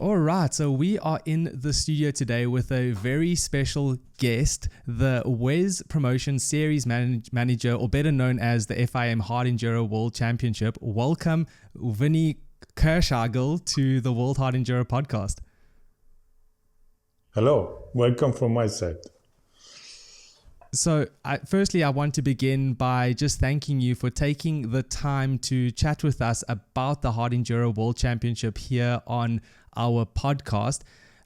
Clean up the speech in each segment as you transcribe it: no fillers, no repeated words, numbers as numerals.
All right, so we are in the studio today with a very special guest, the WESS Promotion Series Manager, or better known as the FIM Hard Enduro World Championship. Welcome, Winfried Kerschhaggl, to the World Hard Enduro podcast. Hello, welcome from my side. So firstly, I want to begin by just thanking you for taking the time to chat with us about the Hard Enduro World Championship here on our podcast.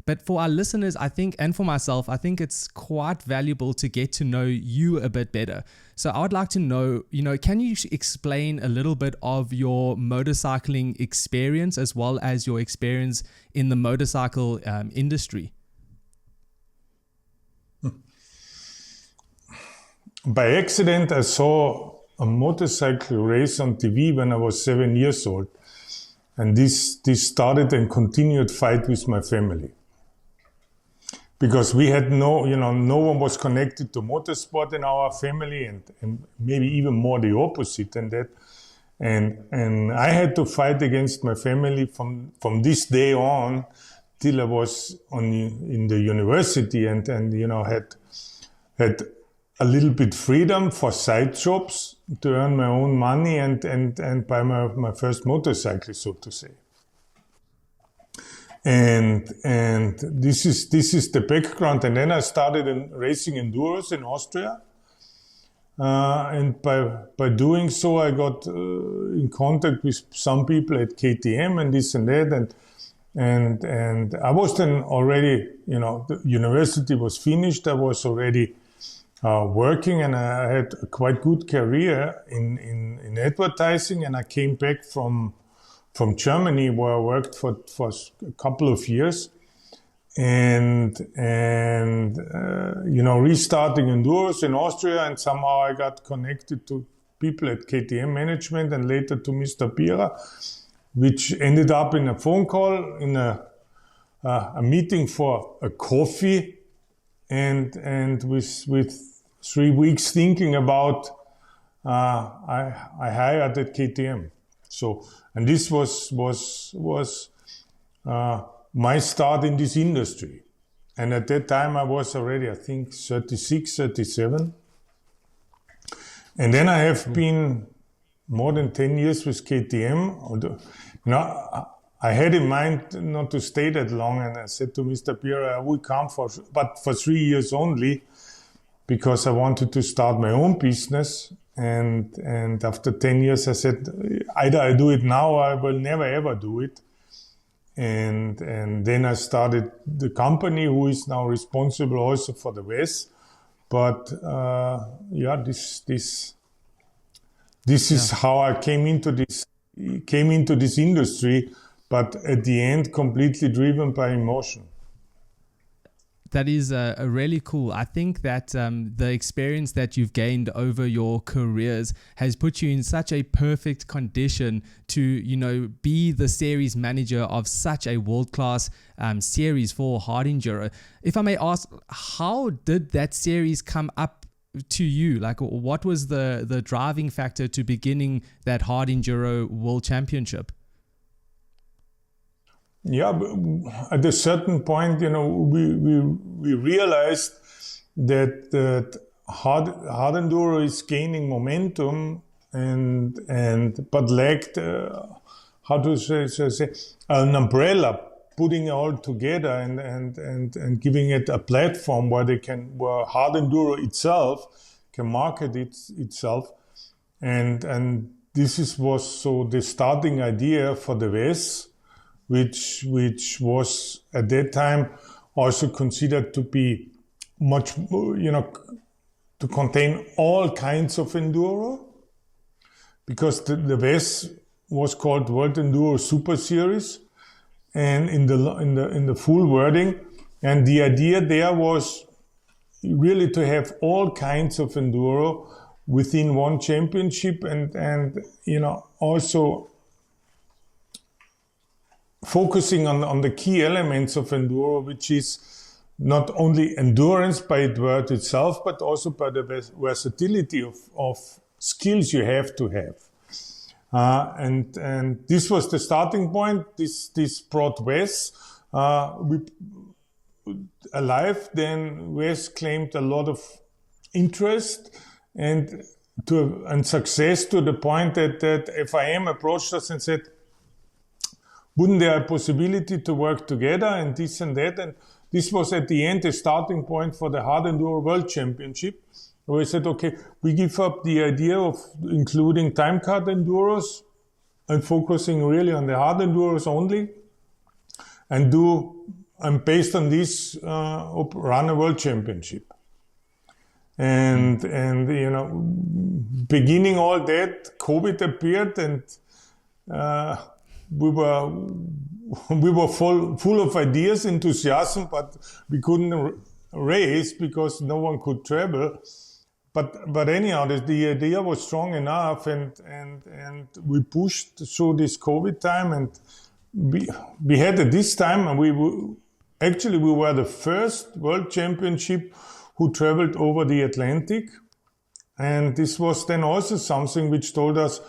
But for our listeners, I think, and for myself, I think it's quite valuable to get to know you a bit better. So I would like to know, can you explain a little bit of your motorcycling experience as well as your experience in the motorcycle industry? By accident, I saw a motorcycle race on TV when I was 7 years old. And this started and continued fight with my family. Because we had no one was connected to motorsport in our family, and maybe even more the opposite than that. And I had to fight against my family from this day on till I was in the university and had a little bit freedom for side jobs to earn my own money and buy my first motorcycle, so to say. And this is the background. And then I started racing enduros in Austria. And by doing so, I got in contact with some people at KTM and this and that. And I was then already, the university was finished. I was already working, and I had a quite good career in advertising, and I came back from Germany, where I worked for a couple of years, and restarting enduros in Austria, and somehow I got connected to people at KTM management and later to Mr. Bira, which ended up in a phone call, in a meeting for a coffee, and with 3 weeks thinking about, I hired at KTM. So, and this was my start in this industry. And at that time I was already, I think, 36, 37. And then I have been more than 10 years with KTM. Although, I had in mind not to stay that long, and I said to Mr. Bira, I will come for 3 years only, because I wanted to start my own business. And after 10 years, I said, either I do it now or I will never ever do it. And then I started the company, who is now responsible also for the WESS. But this is how I came into this industry, but at the end, completely driven by emotion. That is a really cool. I think that the experience that you've gained over your careers has put you in such a perfect condition to, be the series manager of such a world-class series for Hard Enduro. If I may ask, how did that series come up to you? Like, what was the driving factor to beginning that Hard Enduro World Championship? Yeah, at a certain point, we realized that hard enduro is gaining momentum but lacked an umbrella, putting it all together and giving it a platform where hard enduro itself can market itself, and this was so the starting idea for the WESS, which was at that time also considered to be much, to contain all kinds of enduro, because the WESS was called World Enduro Super Series, and in the full wording, and the idea there was really to have all kinds of enduro within one championship, and also focusing on the key elements of enduro, which is not only endurance by the word itself, but also by the versatility of skills you have to have. And this was the starting point. This brought WESS we alive, then WESS claimed a lot of interest and success, to the point that FIM approached us and said, wouldn't there be a possibility to work together and this and that? And this was at the end the starting point for the Hard Enduro World Championship, where we said, okay, we give up the idea of including time cut enduros and focusing really on the hard enduros only, and based on this, run a world championship. And beginning all that, COVID appeared, and we were full of ideas, enthusiasm, but we couldn't race because no one could travel. But anyhow, the idea was strong enough, and we pushed through this COVID time, and we had at this time, and we were the first world championship who traveled over the Atlantic. And this was then also something which told us,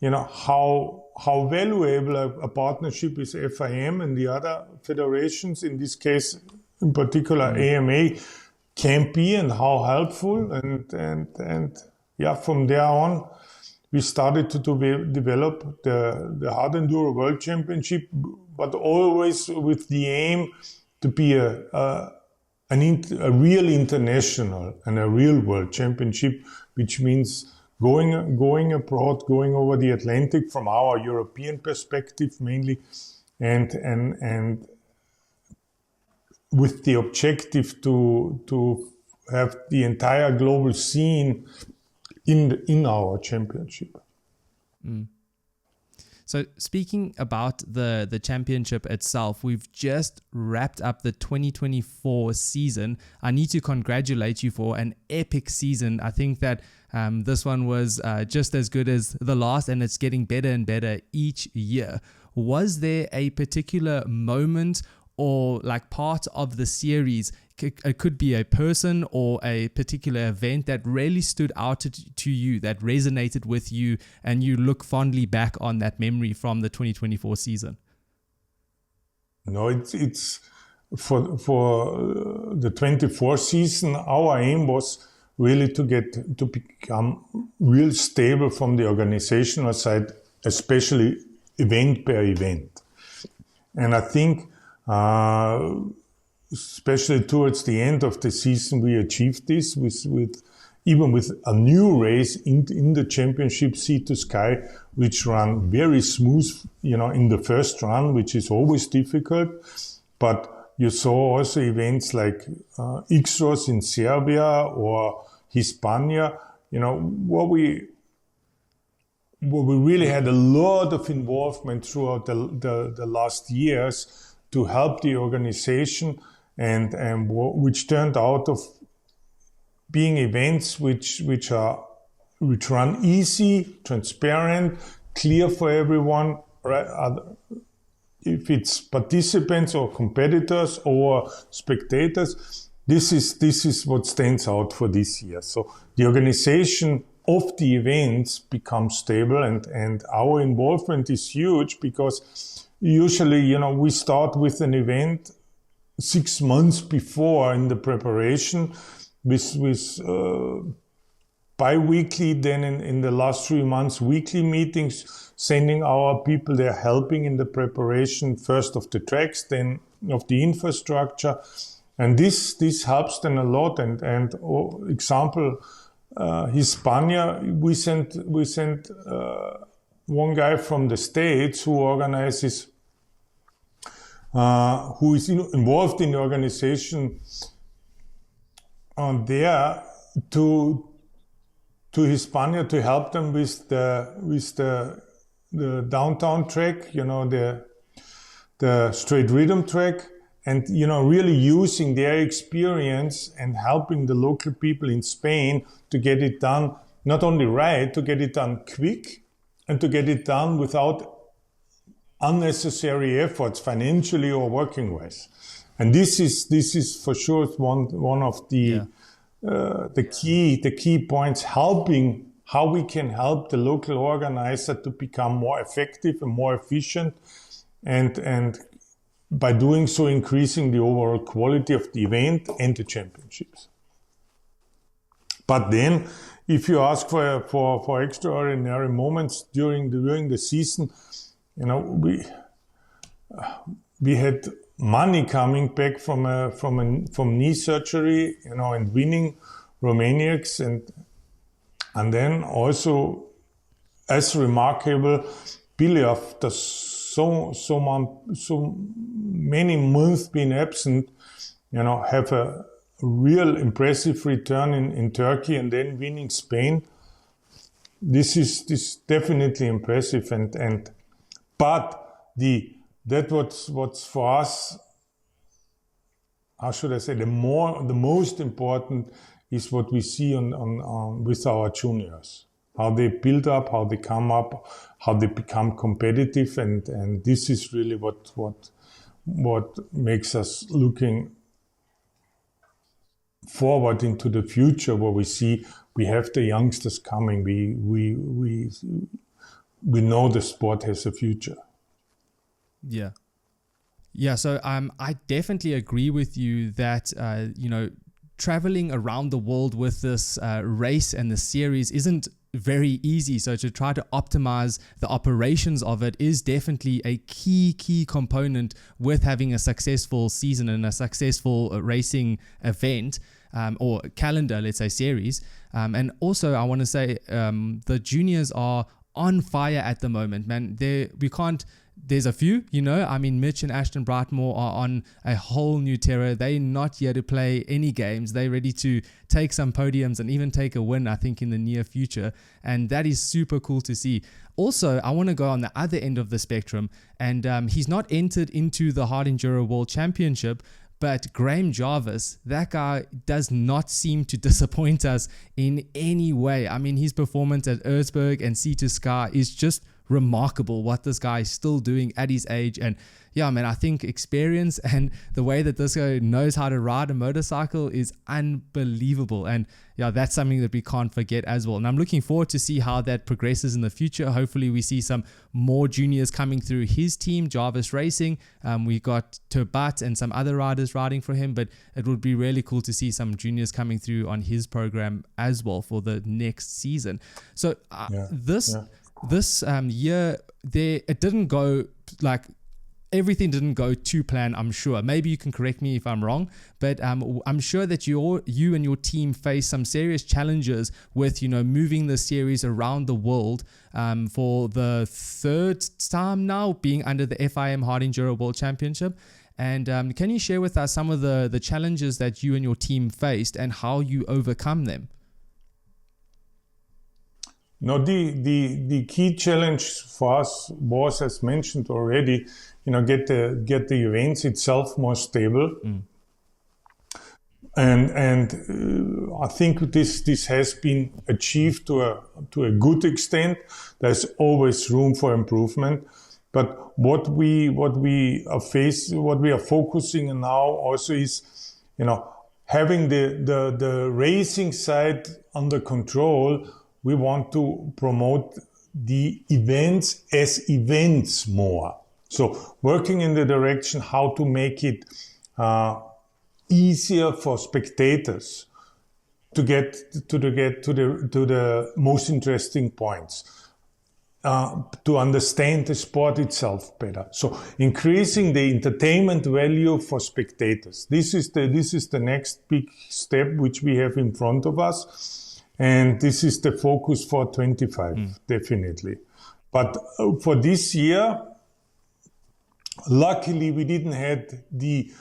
how valuable a partnership with FIM and the other federations, in this case, in particular, AMA, can be, and how helpful. And from there on, we started to develop the Hard Enduro World Championship, but always with the aim to be a real international and a real world championship, which means going abroad, going over the Atlantic from our European perspective mainly, and with the objective to have the entire global scene in our championship. So speaking about the championship itself, we've just wrapped up the 2024 season. I need to congratulate you for an epic season. I think that this one was just as good as the last, and it's getting better and better each year. Was there a particular moment or like part of the series, it could be a person or a particular event, that really stood out to you, that resonated with you, and you look fondly back on that memory from the 2024 season? No, it's for the 24 season, our aim was really to become real stable from the organizational side, especially event per event. And I think especially towards the end of the season, we achieved this with a new race in the championship, Sea to Sky, which ran very smooth, in the first run, which is always difficult. But you saw also events like X-Ross in Serbia or Hispania, where we really had a lot of involvement throughout the last years to help the organization, and which turned out of being events which run easy, transparent, clear for everyone, right? If it's participants or competitors or spectators, this is what stands out for this year. So the organization of the events becomes stable, and our involvement is huge, because usually, we start with an event 6 months before in the preparation with bi-weekly, then in the last 3 months, weekly meetings, sending our people there, helping in the preparation, first of the tracks, then of the infrastructure. And this helps them a lot. And example, Hispania, we sent one guy from the States who organizes, who is involved in the organization there to Hispania to help them with the downtown track, the straight rhythm track, and really using their experience and helping the local people in Spain to get it done, not only right, to get it done quick, and to get it done without unnecessary efforts, financially or working-wise. And this is for sure one of the key points, helping how we can help the local organizer to become more effective and more efficient, and by doing so increasing the overall quality of the event and the championships. But then, if you ask for extraordinary moments during the season, you know, we had money coming back from knee surgery, you know, and winning Romaniacs, and then also as remarkable, Billy, after so many months being absent, you know, have a real impressive return in Turkey and then winning Spain. This is definitely impressive, but what's for us, how should I say, the most important is what we see on with our juniors, how they build up, how they come up, how they become competitive, and this is really what makes us looking forward into the future, where we see we have the youngsters coming. We know the sport has a future. Yeah. So I definitely agree with you that you know, traveling around the world with this race and the series isn't very easy. So to try to optimize the operations of it is definitely a key component with having a successful season and a successful racing event, or calendar, let's say series. And also I want to say the juniors are on fire at the moment, man. There's a few, you know, I mean, Mitch and Ashton Brightmore are on a whole new terror. They're not here to play any games. They're ready to take some podiums and even take a win, I think, in the near future. And that is super cool to see. Also, I want to go on the other end of the spectrum. And he's not entered into the Hard Enduro World Championship, but Graham Jarvis, that guy does not seem to disappoint us in any way. I mean, his performance at Erzberg and Sea to Sky is just remarkable, what this guy is still doing at his age. And yeah, man, I think experience and the way that this guy knows how to ride a motorcycle is unbelievable. And yeah, that's something that we can't forget as well. And I'm looking forward to see how that progresses in the future. Hopefully we see some more juniors coming through his team, Jarvis Racing. We got Turbat and some other riders riding for him, but it would be really cool to see some juniors coming through on his program as well for the next season. So this year, it didn't go like, everything didn't go to plan, I'm sure. Maybe you can correct me if I'm wrong, but I'm sure that you and your team face some serious challenges with, you know, moving the series around the world for the third time now, being under the FIM Hard Enduro World Championship. And can you share with us some of the challenges that you and your team faced and how you overcome them? No, the key challenge for us was, as mentioned already, you know, get the events itself more stable, and I think this has been achieved to a good extent. There's always room for improvement, but what we are focusing on now also is, you know, having the racing side under control. We want to promote the events as events more. So working in the direction how to make it easier for spectators to get to the most interesting points, to understand the sport itself better. So increasing the entertainment value for spectators. This is the next big step which we have in front of us. And this is the focus for 25, definitely. But for this year, luckily we didn't have the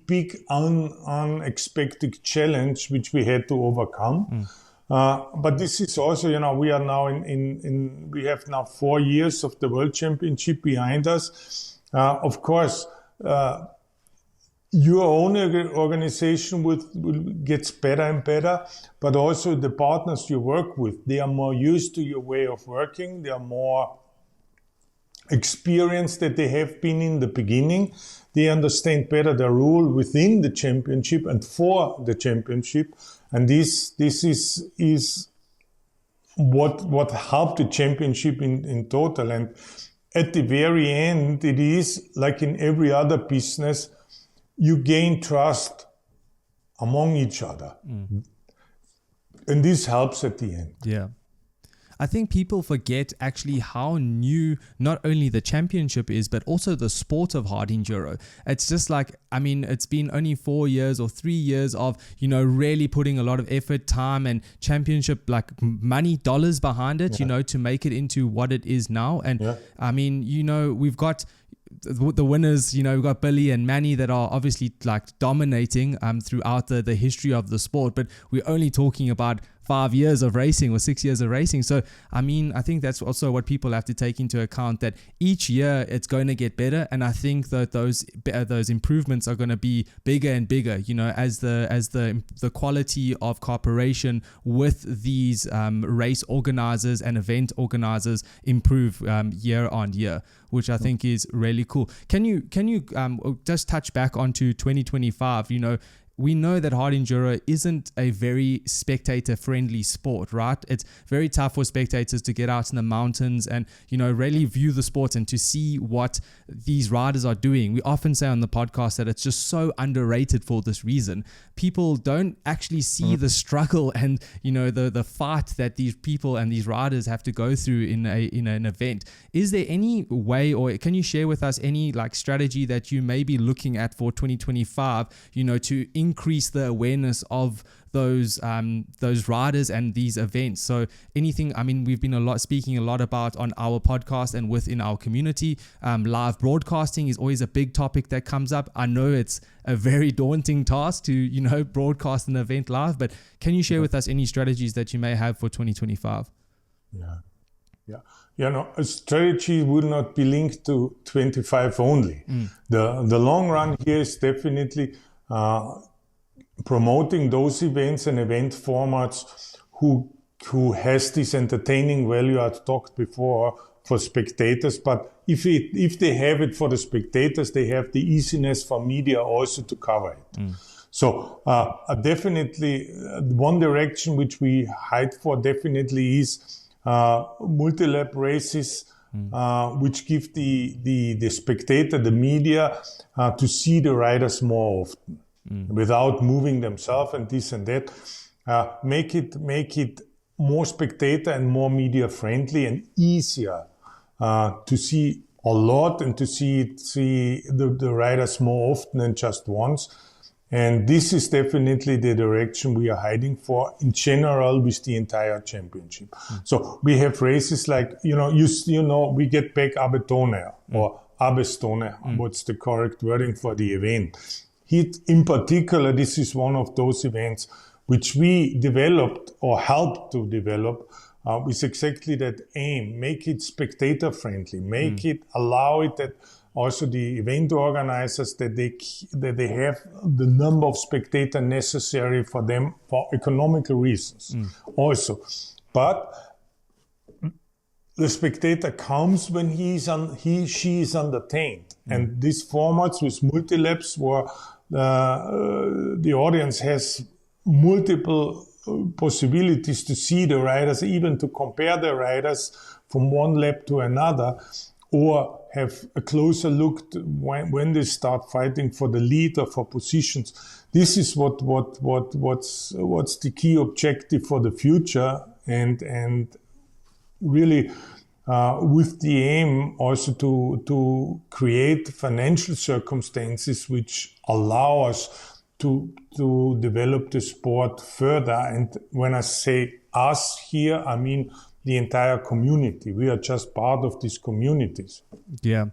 big unexpected challenge which we had to overcome. But this is also, you know, we are now we have now 4 years of the World Championship behind us. Of course, your own organization gets better and better, but also the partners you work with, they are more used to your way of working. They are more experienced that they have been in the beginning. They understand better the rule within the championship and for the championship. And this is what helped the championship in total. And at the very end, it is like in every other business, you gain trust among each other. And this helps at the end. Yeah. I think people forget actually how new not only the championship is, but also the sport of hard enduro. It's just like, I mean, it's been only 4 years or 3 years of, you know, really putting a lot of effort, time, and championship, like money, dollars behind it, you know, to make it into what it is now. And I mean, you know, we've got the winners, you know, we've got Billy and Manny that are obviously like dominating throughout the history of the sport, but we're only talking about 5 years of racing or 6 years of racing. So, I mean, I think that's also what people have to take into account, that each year it's going to get better. And I think that those improvements are going to be bigger and bigger, you know, as the quality of cooperation with these race organizers and event organizers improve year on year, which I think is really cool. Can you just touch back onto 2025? You know, we know that hard enduro isn't a very spectator-friendly sport, right? It's very tough for spectators to get out in the mountains and, you know, really view the sport and to see what these riders are doing. We often say on the podcast that it's just so underrated for this reason. People don't actually see the struggle and, you know, the fight that these people and these riders have to go through in an event. Is there any way, or can you share with us any like strategy that you may be looking at for 2025, you know, to increase the awareness of those riders and these events? So anything, I mean, we've been speaking a lot about on our podcast and within our community. Live broadcasting is always a big topic that comes up. I know it's a very daunting task to, you know, broadcast an event live, but can you share with us any strategies that you may have for 2025? Yeah. You know, a strategy would not be linked to 25 only. The long run here is definitely promoting those events and event formats who has this entertaining value I talked before for spectators. But if they have it for the spectators, they have the easiness for media also to cover it. So definitely one direction which we hide for definitely is multi-lap races, which give the spectator, the media, to see the riders more often without moving themselves and this and that. Make it more spectator and more media friendly and easier to see a lot and to see the riders more often than just once. And this is definitely the direction we are heading for in general with the entire championship. So we have races like, you know, we get back Abetone or Abestone, what's the correct wording for the event. In particular, this is one of those events which we developed or helped to develop with exactly that aim. Make it spectator friendly, make it, allow it that also the event organizers that they have the number of spectators necessary for them for economical reasons also. But the spectator comes when she is entertained. And these formats with multi-laps where the audience has multiple possibilities to see the riders, even to compare the riders from one lap to another, or have a closer look when they start fighting for the lead or for positions. This is what's the key objective for the future, and really with the aim also to create financial circumstances which allow us to develop the sport further. And when I say us here, I mean the entire community. We are just part of these communities. Yeah.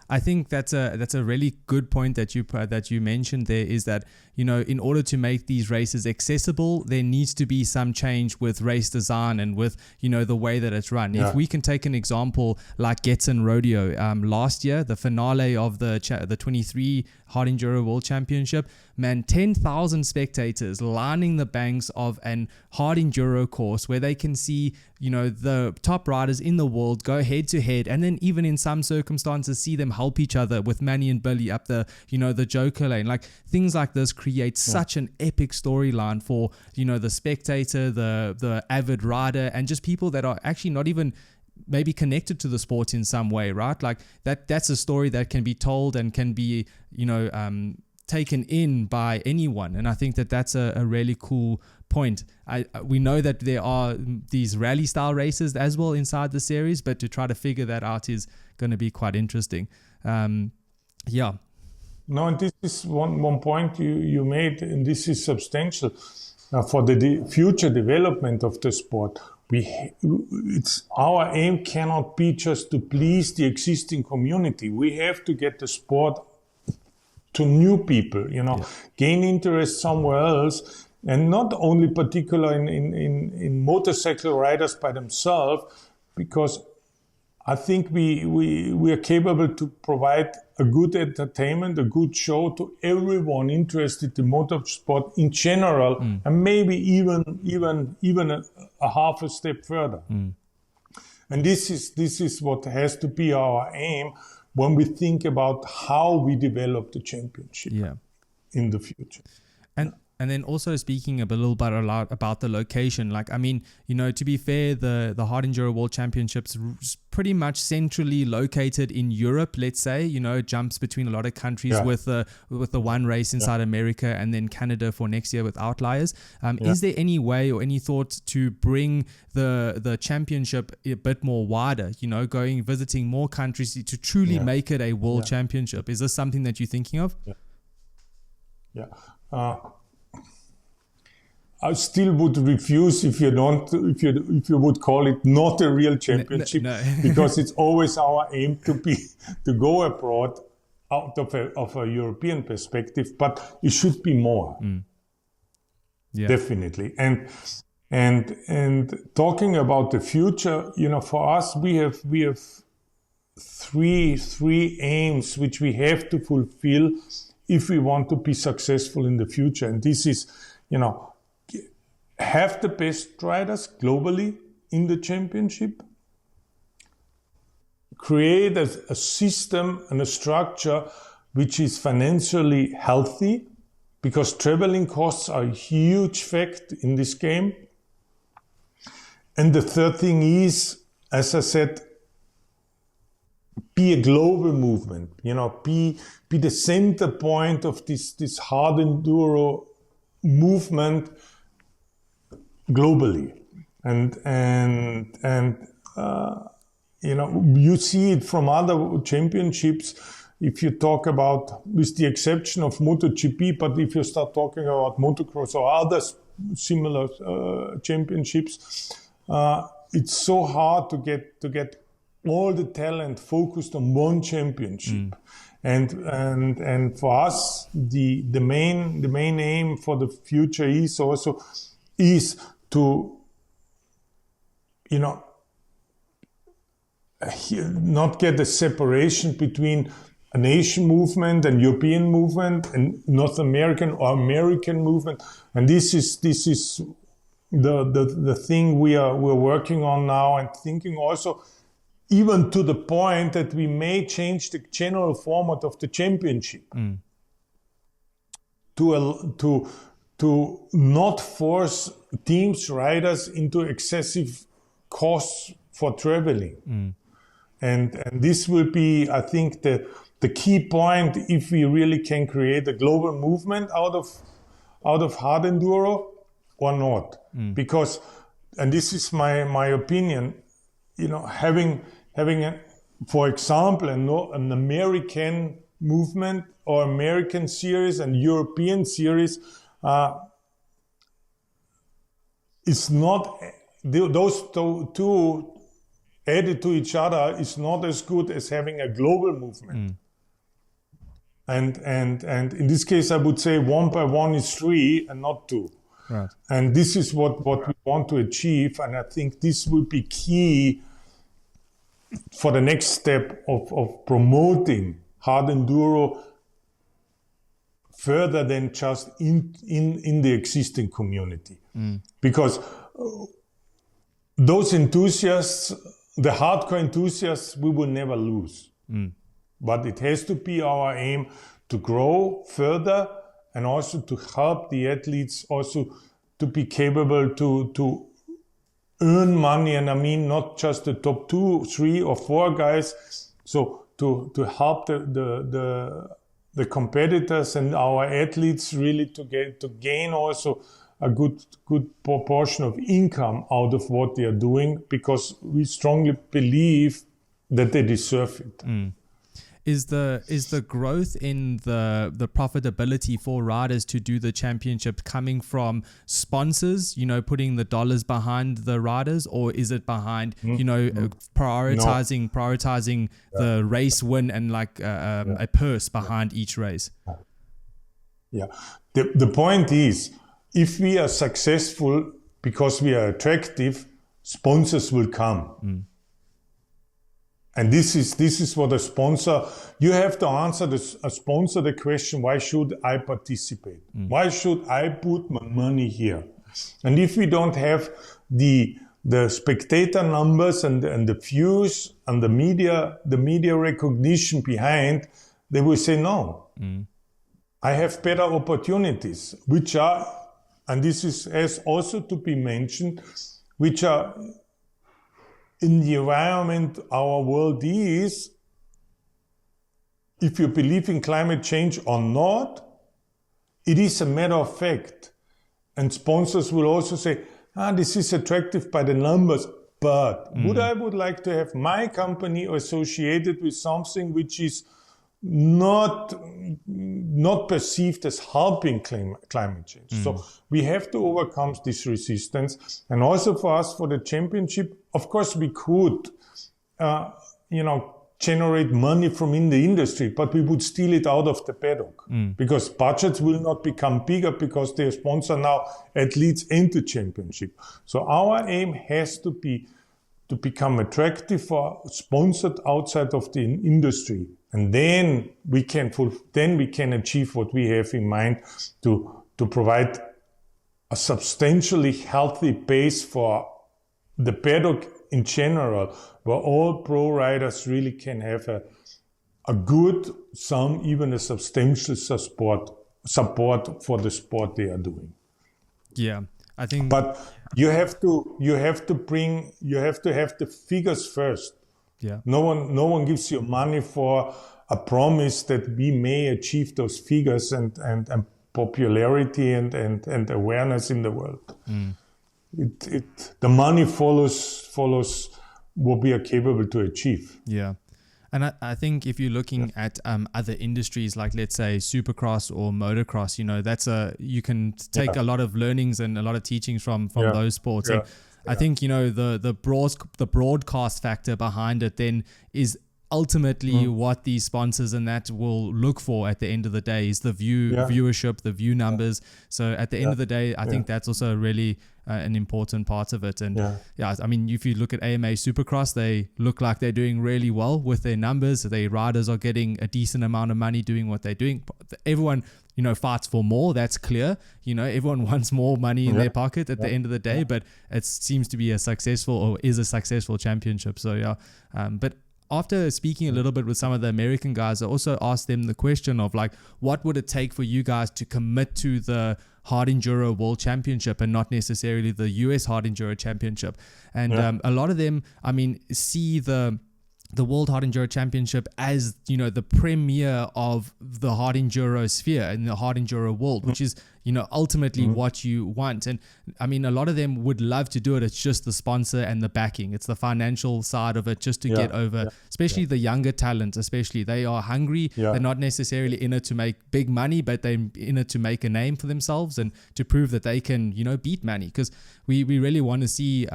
I think that's a really good point that you mentioned there, is that, you know, in order to make these races accessible, there needs to be some change with race design and with, you know, the way that it's run. Yeah. If we can take an example like Getson Rodeo, last year, the finale of the 23 Hard Enduro World Championship, man, 10,000 spectators lining the banks of an hard enduro course where they can see, you know, the top riders in the world go head to head, and then even in some circumstances see them help each other with Manny and Billy up the, you know, the Joker lane. Like, things like this create such an epic storyline for, you know, the spectator, the avid rider, and just people that are actually not even maybe connected to the sport in some way, right? Like that's a story that can be told and can be, taken in by anyone. And I think that that's a really cool point. We know that there are these rally style races as well inside the series, but to try to figure that out is going to be quite interesting. Yeah. No, and this is one point you made, and this is substantial for the future development of the sport. It's our aim cannot be just to please the existing community. We have to get the sport to new people, gain interest somewhere else, and not only particular in motorcycle riders by themselves, because I think we are capable to provide a good entertainment, a good show to everyone interested in motorsport in general, and maybe even a half a step further. And this is what has to be our aim when we think about how we develop the championship in the future. And then also speaking a little bit about the location, to be fair, the Hard Enduro World Championships pretty much centrally located in Europe, let's say, it jumps between a lot of countries with the one race inside America and then Canada for next year with outliers. Is there any way or any thought to bring the championship a bit more wider, visiting more countries to truly make it a world championship? Is this something that you're thinking of? I still would refuse if you would call it not a real championship, because it's always our aim to go abroad out of a European perspective, but it should be more, definitely. And talking about the future, for us we have three aims which we have to fulfill if we want to be successful in the future, and this is, have the best riders globally in the championship, create a system and a structure which is financially healthy, because traveling costs are a huge fact in this game. And the third thing is, as I said, be a global movement, be the center point of this hard enduro movement globally. And you see it from other championships. If you talk about, with the exception of MotoGP, but if you start talking about motocross or other similar championships, it's so hard to get all the talent focused on one championship. And for us, the main aim for the future is to not get a separation between an Asian movement and European movement and North American or American movement. And this is the thing we're working on now, and thinking also even to the point that we may change the general format of the championship to not force teams, riders into excessive costs for traveling. And this will be, I think, the key point if we really can create a global movement out of hard enduro or not. Because, and this is my opinion, having for example, an American movement or American series and European series is not, those two added to each other is not as good as having a global movement. And in this case, I would say 1 by 1 is 3 and not 2. Right. And this is what we want to achieve. And I think this will be key for the next step of promoting hard enduro further than just in the existing community. Because those enthusiasts, the hardcore enthusiasts, we will never lose. But it has to be our aim to grow further, and also to help the athletes also to be capable to earn money, and I mean not just the top 2, 3, or 4 guys. So to help the competitors and our athletes really to gain also a good proportion of income out of what they are doing, because we strongly believe that they deserve it. Is the growth in the profitability for riders to do the championship coming from sponsors, putting the dollars behind the riders, or is it behind, prioritizing the race win and like a purse behind each race? Yeah. The point is, if we are successful because we are attractive, sponsors will come. And this is what a sponsor, you have to answer a sponsor the question, why should I participate? Why should I put my money here? And if we don't have the spectator numbers and the views and the media recognition behind, they will say no. I have better opportunities, which are, and this has also to be mentioned, which are in the environment our world is. If you believe in climate change or not, it is a matter of fact. And sponsors will also say, this is attractive by the numbers, but I would like to have my company associated with something which is not perceived as helping climate change. So we have to overcome this resistance. And also for us, for the championship, of course we could, generate money from in the industry, but we would steal it out of the paddock because budgets will not become bigger because they sponsor now athletes into championship. So our aim has to be to become attractive for sponsored outside of the industry. And then we can achieve what we have in mind to provide a substantially healthy base for the paddock in general, where all pro riders really can have a good, even a substantial support for the sport they are doing. Yeah, I think. But you have to have the figures first. Yeah. No one gives you money for a promise that we may achieve those figures and popularity and awareness in the world. The money follows what we are capable to achieve. Yeah. And I think if you're looking at other industries, like let's say supercross or motocross, you can take a lot of learnings and a lot of teachings from those sports. And I think, the broadcast factor behind it then is ultimately what these sponsors and that will look for at the end of the day is the viewership, the view numbers. So at the end of the day, I think that's also really an important part of it. And I mean, if you look at AMA Supercross, they look like they're doing really well with their numbers. Their riders are getting a decent amount of money doing what they're doing. Everyone, fights for more. That's clear. Everyone wants more money in their pocket at the end of the day, but it seems to be is a successful championship. So but after speaking a little bit with some of the American guys, I also asked them the question of like, what would it take for you guys to commit to the Hard Enduro World Championship and not necessarily the US Hard Enduro Championship? And a lot of them, I mean, see the World Hard Enduro Championship as, the premiere of the Hard Enduro sphere and the Hard Enduro world, which is, ultimately what you want. And I mean, a lot of them would love to do it. It's just the sponsor and the backing. It's the financial side of it just to get over, especially the younger talent, especially. They are hungry. They're not necessarily in it to make big money, but they're in it to make a name for themselves and to prove that they can, beat Manny. Because we really want to see,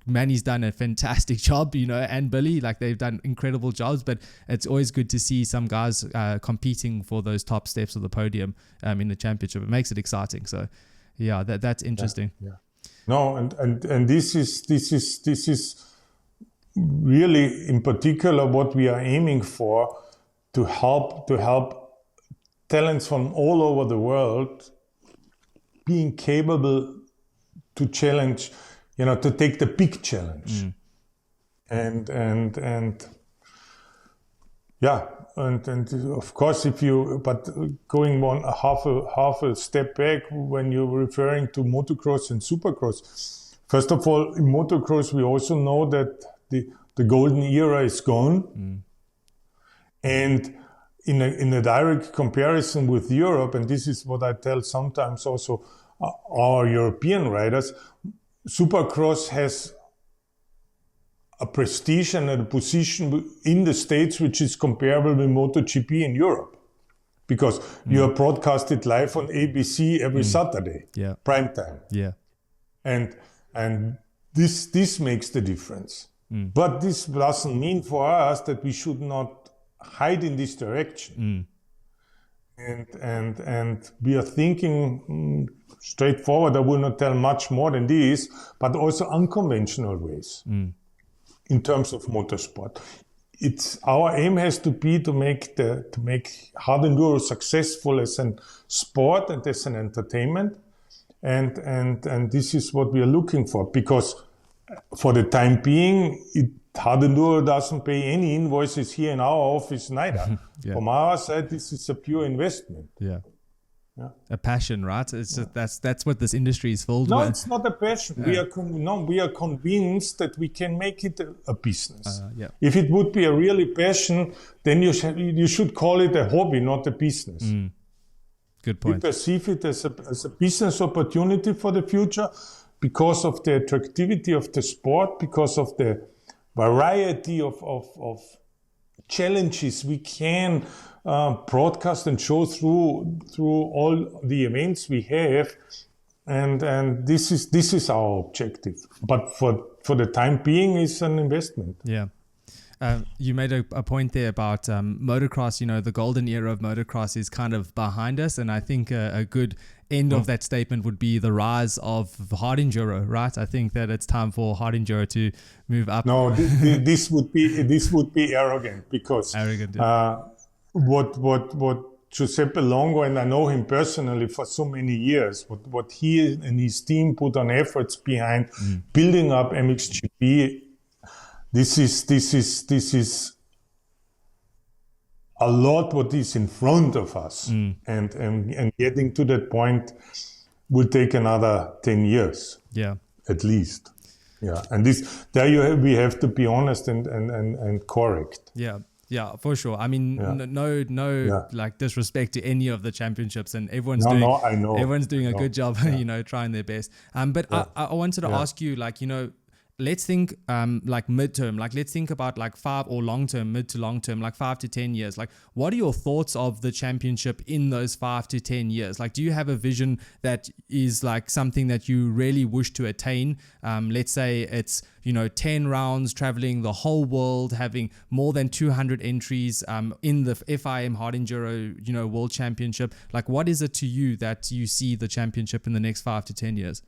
Manny's done a fantastic job, and Billy, like they've done incredible jobs, but it's always good to see some guys competing for those top steps of the podium in the championship. It makes it exciting. So that's interesting. No, and this is really in particular what we are aiming for, to help talents from all over the world being capable to challenge, to take the big challenge. And of course, but going half a step back, when you're referring to motocross and supercross, First of all, in motocross, we also know that the golden era is gone. And in a direct comparison with Europe, and this is what I tell sometimes also our European riders, Supercross has a prestige and a position in the States which is comparable with MotoGP in Europe. Because you are broadcasted live on ABC every Saturday, prime time. Yeah. And this makes the difference. But this doesn't mean for us that we should not hide in this direction. And we are thinking straightforward. I will not tell much more than this, but also unconventional ways in terms of motorsport. Our aim has to be to make hard enduro successful as a sport and as an entertainment, and this is what we are looking for. Because for the time being, hard enduro doesn't pay any invoices here in our office neither. From our side, this is a pure investment. A passion, right? It's just, that's what this industry is filled with. No, it's not a passion. We are convinced that we can make it a business. If it would be a really passion, then you should call it a hobby, not a business. Good point. We perceive it as a business opportunity for the future because of the attractivity of the sport, because of the variety of challenges we can broadcast and show through all the events we have, and this is our objective. But for the time being, it's an investment. You made a point there about motocross. The golden era of motocross is kind of behind us, and I think a good end of that statement would be the rise of hard enduro, right? I think that it's time for hard enduro to move up. No, this would be arrogant, because what Giuseppe Longo, and I know him personally for so many years, what he and his team put on efforts behind building up MXGP, this is a lot what is in front of us, and getting to that point will take another 10 years, at least. And we have to be honest and correct. Yeah, for sure. I mean, no, like disrespect to any of the championships, and everyone's doing a good job, trying their best. But I wanted to ask you, let's think like midterm, let's think about mid to long term, 5 to 10 years. What are your thoughts of the championship in those 5 to 10 years? Do you have a vision that is something that you really wish to attain? Let's say it's 10 rounds, traveling the whole world, having more than 200 entries in the FIM Hard Enduro World Championship. What is it to you that you see the championship in the next 5 to 10 years?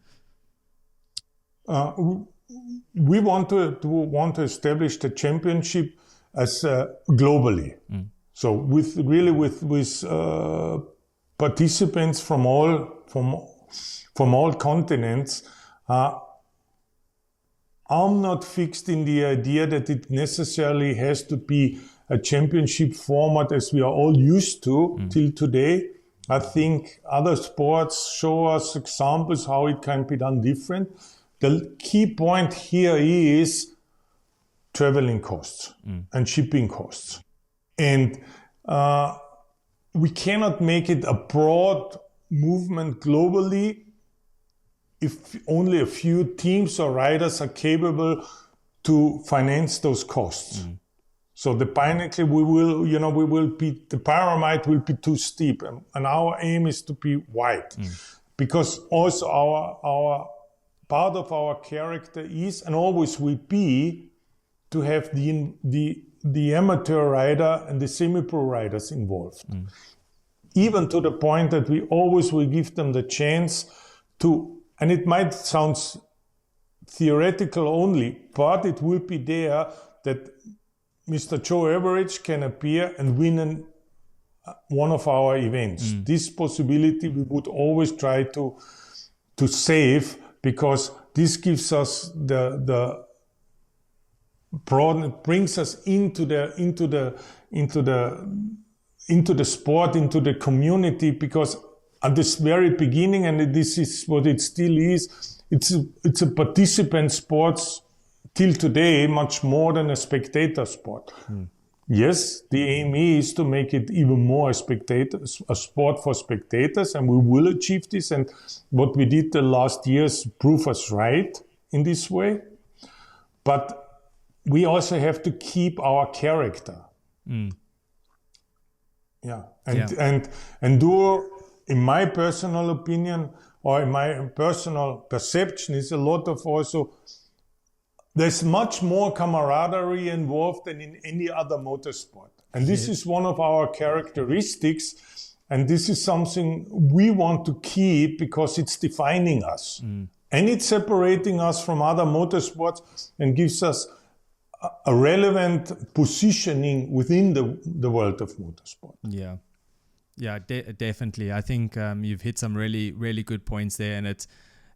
We want to establish the championship as globally. So with participants from all continents. I'm not fixed in the idea that it necessarily has to be a championship format as we are all used to till today. I think other sports show us examples how it can be done different. The key point here is traveling costs and shipping costs. And we cannot make it a broad movement globally if only a few teams or riders are capable to finance those costs. So the pinnacle the pyramid will be too steep, and our aim is to be wide, because also our part of our character is and always will be to have the amateur rider and the semi-pro riders involved. Even to the point that we always will give them the chance to, and it might sound theoretical only, but it will be there that Mr. Joe Average can appear and win one of our events. This possibility we would always try to save, because this gives us the broad, it brings us into the sport, into the community, because at this very beginning, and this is what it still is, it's a participant sport till today, much more than a spectator sport. Yes, the aim is to make it even more a sport for spectators, and we will achieve this. And what we did the last years prove us right in this way. But we also have to keep our character. Yeah, and enduro, in my personal opinion, or in my personal perception, is a lot of also. There's much more camaraderie involved than in any other motorsport. And this is one of our characteristics. And this is something we want to keep because it's defining us. And it's separating us from other motorsports and gives us a relevant positioning within the world of motorsport. Yeah, definitely. I think you've hit some really, really good points there. And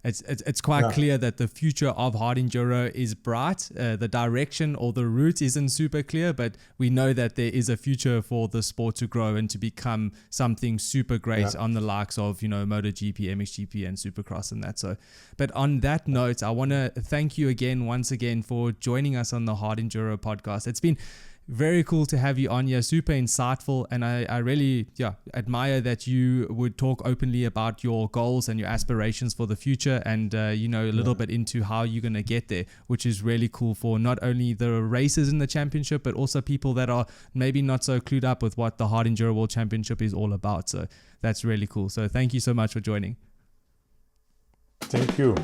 it's quite clear that the future of hard enduro is bright. The direction or the route isn't super clear, but we know that there is a future for the sport to grow and to become something super great on the likes of, MotoGP, MXGP, and Supercross and that. So, but on that note, I want to thank you once again for joining us on the Hard Enduro podcast. It's been very cool to have you on here, super insightful, and I really admire that you would talk openly about your goals and your aspirations for the future, and a little bit into how you're going to get there, which is really cool for not only the racers in the championship but also people that are maybe not so clued up with what the Hard Enduro World Championship is all about. So that's really cool. So thank you so much for joining. Thank you.